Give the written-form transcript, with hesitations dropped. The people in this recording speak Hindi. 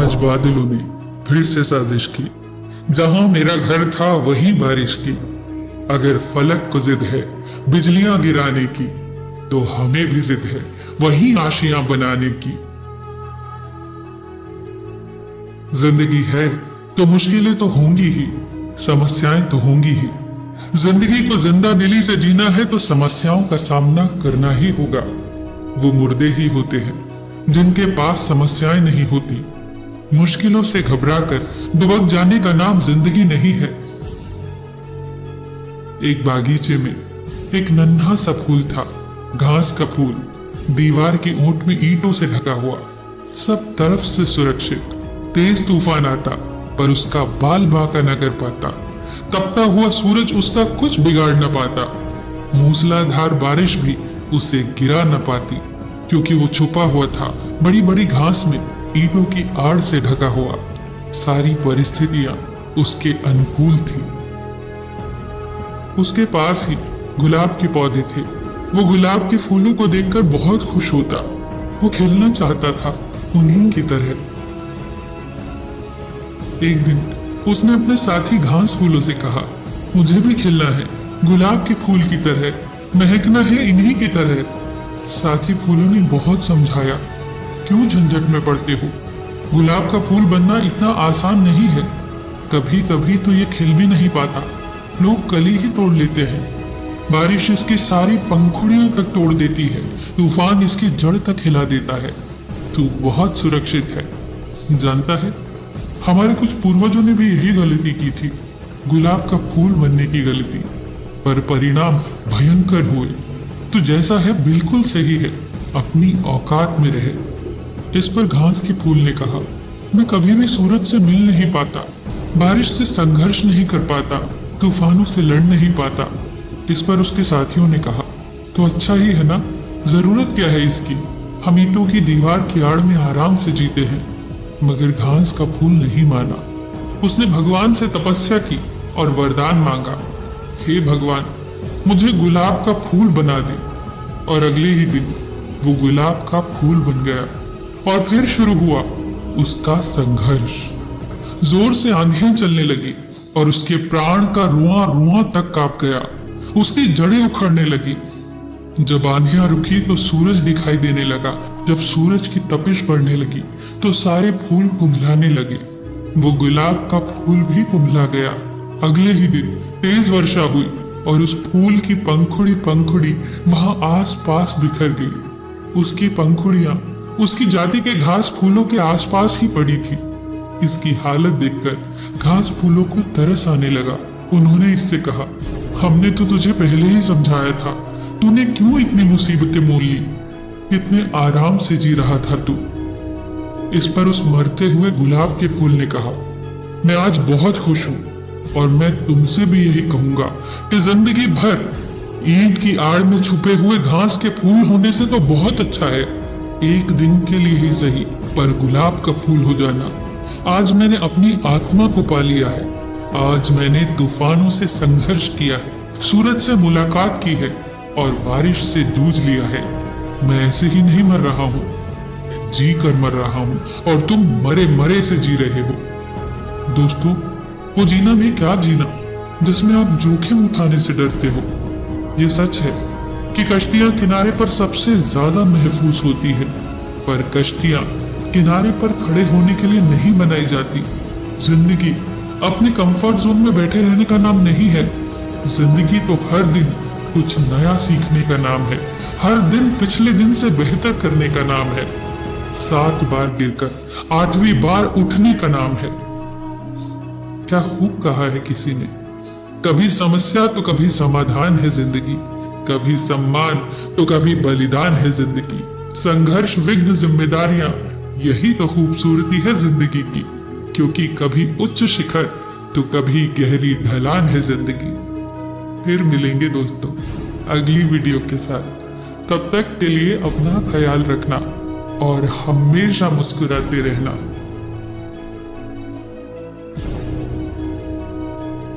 आज बादलों ने फिर से साजिश की, जहां मेरा घर था वहीं बारिश की। अगर फलक को जिद है बिजलियां गिराने की, तो हमें भी जिद है वहीं आशियां बनाने की। जिंदगी है तो मुश्किलें तो होंगी ही, समस्याएं तो होंगी ही। जिंदगी को जिंदा दिली से जीना है तो समस्याओं का सामना करना ही होगा। वो मुर्दे ही होते हैं जिनके पास समस्याएं नहीं होती। मुश्किलों से घबराकर दुबक जाने का नाम जिंदगी नहीं है। एक बागीचे में एक नन्हा सा फूल था, घास का फूल, दीवार की ओट में ईंटों से ढका हुआ, सब तरफ से सुरक्षित। तेज तूफान आता पर उसका बाल बांका न कर पाता, तपता हुआ सूरज उसका कुछ बिगाड़ न पाता, मूसलाधार बारिश भी उसे गिरा न पाती, क्योंकि वो छुपा हुआ था बड़ी बड़ी घास में, ईंटों की आड़ से ढका हुआ। सारी परिस्थितियां उसके अनुकूल थी। उसके पास ही गुलाब के पौधे थे। वो गुलाब के फूलों को देखकर बहुत खुश होता। वो खिलना चाहता था उन्हीं की तरह। एक दिन उसने अपने साथी घास फूलों से कहा, मुझे भी खिलना है गुलाब के फूल की तरह, महकना है इन्हीं की तरह। साथी फूलों ने बहुत समझाया, क्यों झंझट में पड़ते हो, गुलाब का फूल बनना इतना आसान नहीं है। कभी कभी तो ये खिल भी नहीं पाता, लोग कली ही तोड़ लेते हैं। बारिश इसकी सारी पंखुड़ियों तक तोड़ देती है, तूफान इसकी जड़ तक हिला देता है। तू बहुत सुरक्षित है। जानता है, हमारे कुछ पूर्वजों ने भी यही गलती की थी, गुलाब का फूल बनने की गलती, पर परिणाम भयंकर हुए। तू जैसा है बिल्कुल सही है, अपनी औकात में रहे। इस पर घास के फूल ने कहा, मैं कभी भी सूरज से मिल नहीं पाता, बारिश से संघर्ष नहीं कर पाता, तूफानों से लड़ नहीं पाता। इस पर उसके साथियों ने कहा, तो अच्छा ही है ना, जरूरत क्या है इसकी, हम ईंटों की दीवार की आड़ में आराम से जीते हैं। मगर घास का फूल नहीं माना। उसने भगवान से तपस्या की और वरदान मांगा, हे भगवान, मुझे गुलाब का फूल बना दे। और अगले ही दिन वो गुलाब का फूल बन गया। और फिर शुरू हुआ उसका संघर्ष। जोर से आंधियां चलने लगी और उसके प्राण का रुआं रुआं तक कांप गया। उसकी जड़ें उखड़ने लगी। जब आंधियां रुकी तो सूरज दिखाई देने लगा। जब सूरज की तपिश बढ़ने लगी तो सारे फूल कुम्हलाने लगे। वो गुलाब का फूल भी कुम्हला गया। अगले ही दिन तेज वर्षा हुई और उस फूल की पंखुड़ी पंखुड़ी वहां आस पास बिखर गई। उसकी पंखुड़ियां उसकी जाति के घास फूलों के आसपास ही पड़ी थी। इसकी हालत देखकर घास फूलों को तरस आने लगा। उन्होंने इससे कहा, हमने तो तुझे पहले ही समझाया था, तूने क्यों इतनी मुसीबतें मोल ली, कितने आराम से जी रहा था तू। इस पर उस मरते हुए गुलाब के फूल ने कहा, मैं आज बहुत खुश हूं और मैं तुमसे भी यही कहूंगा कि जिंदगी भर ईंट की आड़ में छुपे हुए घास के फूल होने से तो बहुत अच्छा है, एक दिन के लिए ही सही, पर गुलाब का फूल हो जाना। आज मैंने अपनी आत्मा को पा लिया है। आज मैंने तूफानों से संघर्ष किया है, सूरज से मुलाकात की है और बारिश से जूझ लिया है। मैं ऐसे ही नहीं मर रहा हूँ, जी कर मर रहा हूँ और तुम मरे मरे से जी रहे हो। दोस्तों, वो जीना भी क्या जीना जिसमें आप जोखिम उठाने से डरते हो। ये सच है कि कश्तियां किनारे पर सबसे ज्यादा महफूज होती है, पर कश्तियां किनारे पर खड़े होने के लिए नहीं बनाई जाती। जिंदगी अपने कंफर्ट जोन में बैठे रहने का नाम नहीं है। जिंदगी तो हर दिन कुछ नया सीखने का नाम है, हर दिन पिछले दिन से बेहतर करने का नाम है। 7 बार गिरकर 8वीं बार उठने का नाम है। क्या खूब कहा है किसी ने, कभी समस्या तो कभी समाधान है जिंदगी, कभी सम्मान तो कभी बलिदान है जिंदगी। संघर्ष, विघ्न, जिम्मेदारियां, यही तो खूबसूरती है जिंदगी की, क्योंकि कभी उच्च शिखर तो कभी गहरी ढलान है जिंदगी। फिर मिलेंगे दोस्तों अगली वीडियो के साथ। तब तक के लिए अपना ख्याल रखना और हमेशा मुस्कुराते रहना।